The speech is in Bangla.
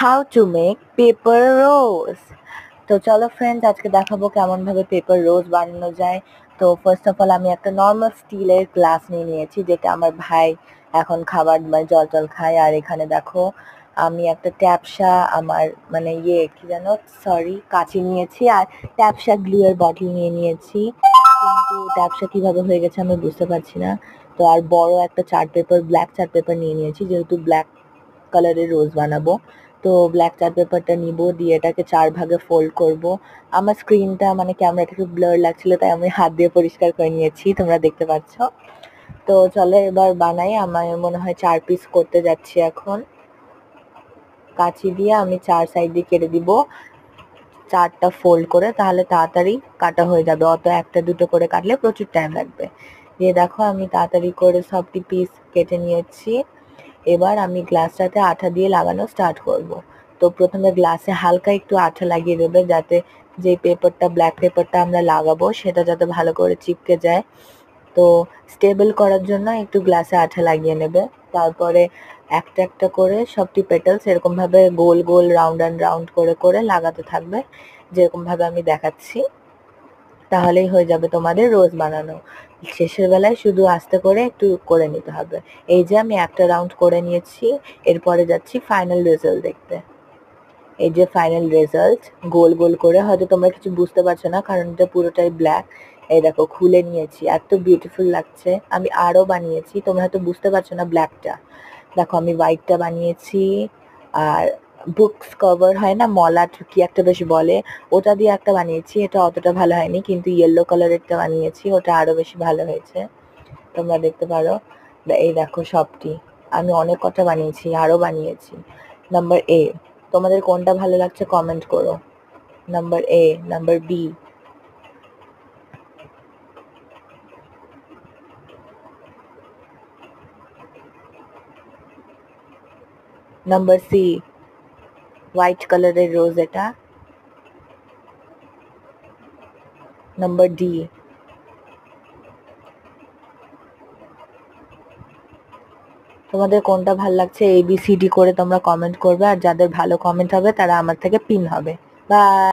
হাউ টু মেক পেপার রোজ। তো চলো ফ্রেন্ডস, আজকে দেখাবো কেমন ভাবে পেপার রোজ বানানো যায়। তো ফার্স্ট অফ অল আমি একটা নর্মাল স্টিলের গ্লাস নিয়ে নিয়েছি, যেটা আমার ভাই এখন খাবার মানে জল টল খায়। আর এখানে দেখো আমি একটা ট্যাপসা আমার মানে কি জানো, সরি, কাঁচি নিয়েছি আর ট্যাপসা গ্লু এর বটল নিয়ে নিয়েছি, কিন্তু ট্যাপসা কিভাবে হয়ে গেছে আমি বুঝতে পারছি না। তো আর বড় একটা chart paper, black chart paper নিয়ে নিয়েছি, যেহেতু ব্ল্যাক কালারের রোজ বানাবো। তো ব্ল্যাক চার্ট পেপারটা নিব, দিয়ে এটাকে 4 ভাগে ফোল্ড করব। আমার স্ক্রিনটা মানে ক্যামেরাটা একটু ব্লার লাগছিল, তাই আমি হাত দিয়ে পরিষ্কার করে নিয়েছি, তোমরা দেখতে পাচ্ছ। তো চলো এবার বানাই। আমার মনে হয় 4 পিস করতে যাচ্ছি এখন। কাঁচি দিয়ে আমি 4 সাইড দিয়ে কেটে দিব 4টা ফোল্ড করে, তাহলে তাড়াতাড়ি কাটা হয়ে যাবে। অত একটা দুটো করে কাটলে প্রচুর টাইম লাগবে। দিয়ে দেখো আমি তাড়াতাড়ি করে সবটি পিস কেটে নিয়েছি। এবার আমি গ্লাসটাতে আঠা দিয়ে লাগানো স্টার্ট করব। তো প্রথমে গ্লাসে হালকা একটু আঠা লাগিয়ে দেবে, যাতে যে পেপারটা, ব্ল্যাক পেপারটা আমরা লাগাবো সেটা যাতে ভালো করে চিপকে যায়। তো স্টেবল করার জন্য একটু গ্লাসে আঠা লাগিয়ে নেবে। তারপরে একটা একটা করে সবটি পেটালস এরকম ভাবে গোল গোল রাউন্ড অ্যান্ড রাউন্ড করে করে লাগাতে থাকবে, যেরকম ভাবে আমি দেখাচ্ছি। তাহলেই হয়ে যাবে তোমাদের রোজ বানানো। শেষের বেলায় শুধু আস্তে করে একটু করে নিতে হবে। এই যে আমি একটা রাউন্ড করে নিয়েছি, এরপরে যাচ্ছি ফাইনাল রেজাল্ট দেখতে। এই যে ফাইনাল রেজাল্ট, গোল গোল করে। হয়তো তোমরা কিছু বুঝতে পারছো না কারণ এটা পুরোটাই ব্ল্যাক। এই দেখো খুলে নিয়েছি, এত বিউটিফুল লাগছে। আমি আরো বানিয়েছি, তোমরা হয়তো বুঝতে পারছো না ব্ল্যাকটা। দেখো আমি হোয়াইটটা বানিয়েছি, আর বুকস কভার হয় না, মলাট কি একটা বেশ বলে, ওটা দিয়ে একটা বানিয়েছি। এটা অতটা ভালো হয়নি, কিন্তু ইয়েলো কালারেরটা বানিয়েছি, ওটা আরো বেশি ভালো হয়েছে। তোমরা দেখতে পারো। এই দেখো সবটি আমি অনেক কটা বানিয়েছি, আরো বানিয়েছি। নাম্বার এ, তোমাদের কোনটা ভালো লাগছে কমেন্ট করো। Number A, number B, number C, white কালারের রোজ এটা। Number D. তোমাদের কোনটা ভালো লাগছে এবিসিডি করে তোমরা কমেন্ট করবে, আর যাদের ভালো কমেন্ট হবে তারা আমার থেকে পিন হবে। বাই।